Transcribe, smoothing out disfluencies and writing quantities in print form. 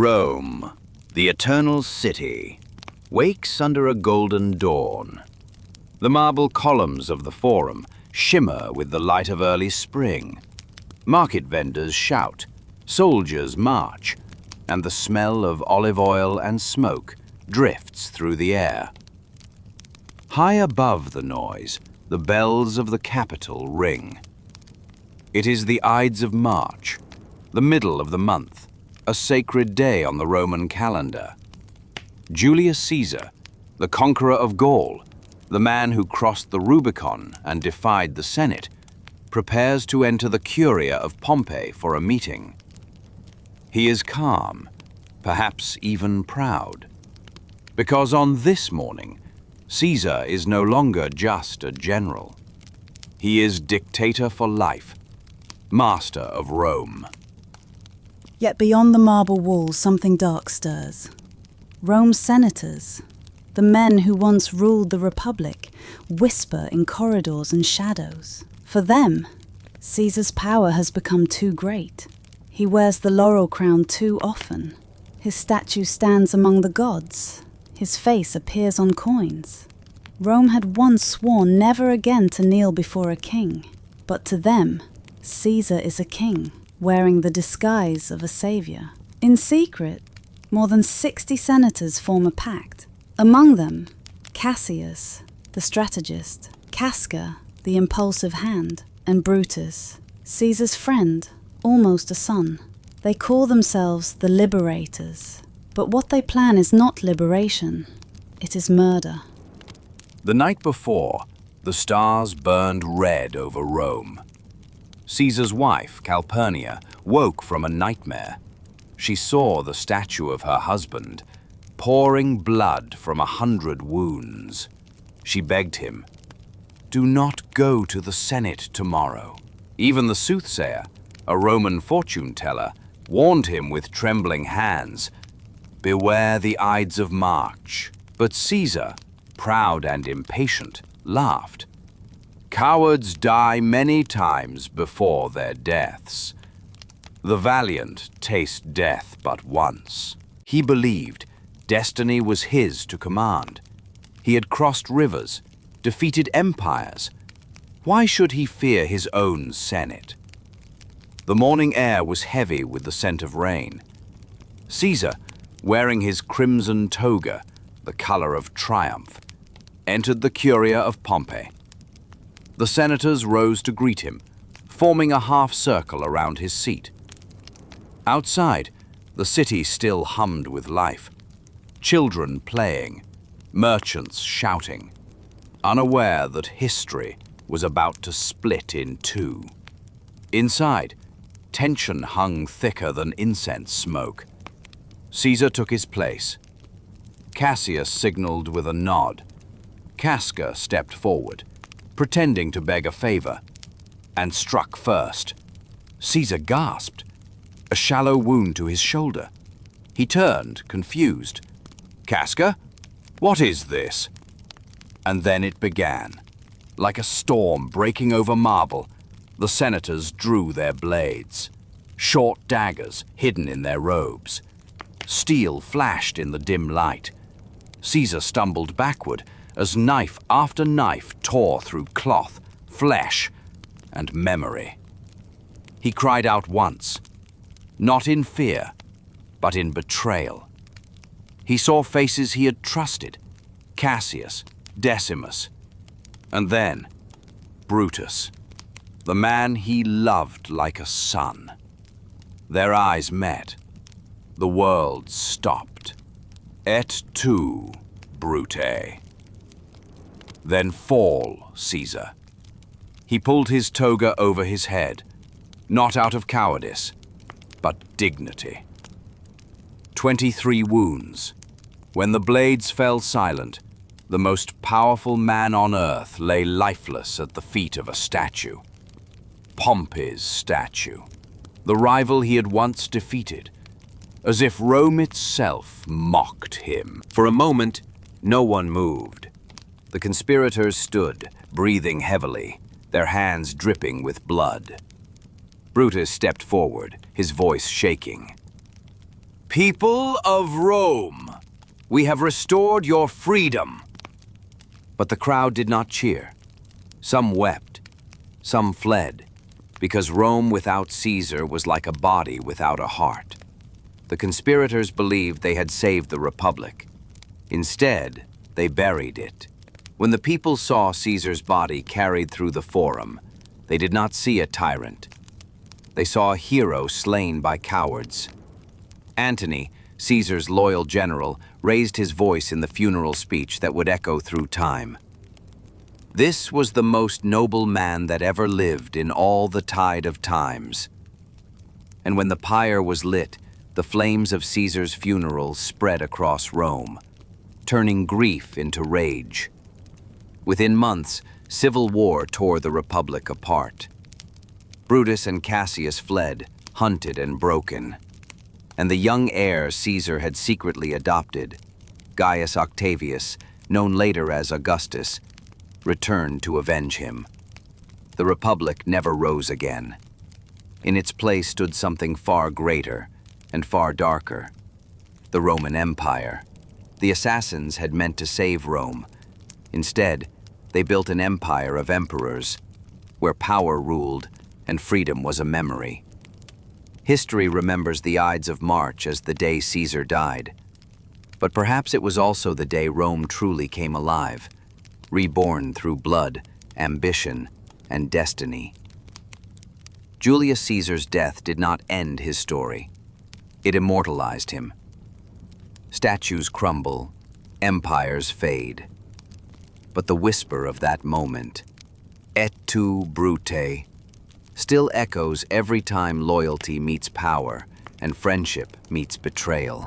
Rome, the eternal city, wakes under a golden dawn. The marble columns of the Forum shimmer with the light of early spring. Market vendors shout, soldiers march, and the smell of olive oil and smoke drifts through the air. High above the noise, the bells of the capital ring. It is the Ides of March, the middle of the month, a sacred day on the Roman calendar. Julius Caesar, the conqueror of Gaul, the man who crossed the Rubicon and defied the Senate, prepares to enter the Curia of Pompey for a meeting. He is calm, perhaps even proud, because on this morning, Caesar is no longer just a general. He is dictator for life, master of Rome. Yet beyond the marble walls, something dark stirs. Rome's senators, the men who once ruled the Republic, whisper in corridors and shadows. For them, Caesar's power has become too great. He wears the laurel crown too often. His statue stands among the gods. His face appears on coins. Rome had once sworn never again to kneel before a king. But to them, Caesar is a king, wearing the disguise of a savior. In secret, more than 60 senators form a pact. Among them, Cassius, the strategist, Casca, the impulsive hand, and Brutus, Caesar's friend, almost a son. They call themselves the Liberators. But what they plan is not liberation, it is murder. The night before, the stars burned red over Rome. Caesar's wife, Calpurnia, woke from a nightmare. She saw the statue of her husband, pouring blood from 100 wounds. She begged him, "Do not go to the Senate tomorrow." Even the soothsayer, a Roman fortune teller, warned him with trembling hands, "Beware the Ides of March." But Caesar, proud and impatient, laughed. Cowards die many times before their deaths. The valiant taste death but once. He believed destiny was his to command. He had crossed rivers, defeated empires. Why should he fear his own Senate? The morning air was heavy with the scent of rain. Caesar, wearing his crimson toga, the color of triumph, entered the Curia of Pompey. The senators rose to greet him, forming a half-circle around his seat. Outside, the city still hummed with life. Children playing, merchants shouting, unaware that history was about to split in two. Inside, tension hung thicker than incense smoke. Caesar took his place. Cassius signaled with a nod. Casca stepped forward, pretending to beg a favor, and struck first. Caesar gasped, a shallow wound to his shoulder. He turned, confused. "Casca, what is this?" And then it began. Like a storm breaking over marble, the senators drew their blades, short daggers hidden in their robes. Steel flashed in the dim light. Caesar stumbled backward as knife after knife tore through cloth, flesh, and memory. He cried out once, not in fear, but in betrayal. He saw faces he had trusted, Cassius, Decimus, and then Brutus, the man he loved like a son. Their eyes met. The world stopped. Et tu, Brute. Then fall, Caesar. He pulled his toga over his head, not out of cowardice, but dignity. 23 wounds. When the blades fell silent, the most powerful man on earth lay lifeless at the feet of a statue. Pompey's statue, the rival he had once defeated, as if Rome itself mocked him. For a moment, no one moved. The conspirators stood, breathing heavily, their hands dripping with blood. Brutus stepped forward, his voice shaking. People of Rome, we have restored your freedom. But the crowd did not cheer. Some wept, some fled, because Rome without Caesar was like a body without a heart. The conspirators believed they had saved the Republic. Instead, they buried it. When the people saw Caesar's body carried through the Forum, they did not see a tyrant. They saw a hero slain by cowards. Antony, Caesar's loyal general, raised his voice in the funeral speech that would echo through time. This was the most noble man that ever lived in all the tide of times. And when the pyre was lit, the flames of Caesar's funeral spread across Rome, turning grief into rage. Within months, civil war tore the Republic apart. Brutus and Cassius fled, hunted and broken. And the young heir Caesar had secretly adopted, Gaius Octavius, known later as Augustus, returned to avenge him. The Republic never rose again. In its place stood something far greater and far darker, the Roman Empire. The assassins had meant to save Rome. Instead, they built an empire of emperors, where power ruled and freedom was a memory. History remembers the Ides of March as the day Caesar died. But perhaps it was also the day Rome truly came alive, reborn through blood, ambition, and destiny. Julius Caesar's death did not end his story. It immortalized him. Statues crumble, empires fade. But the whisper of that moment, et tu, Brute, still echoes every time loyalty meets power and friendship meets betrayal.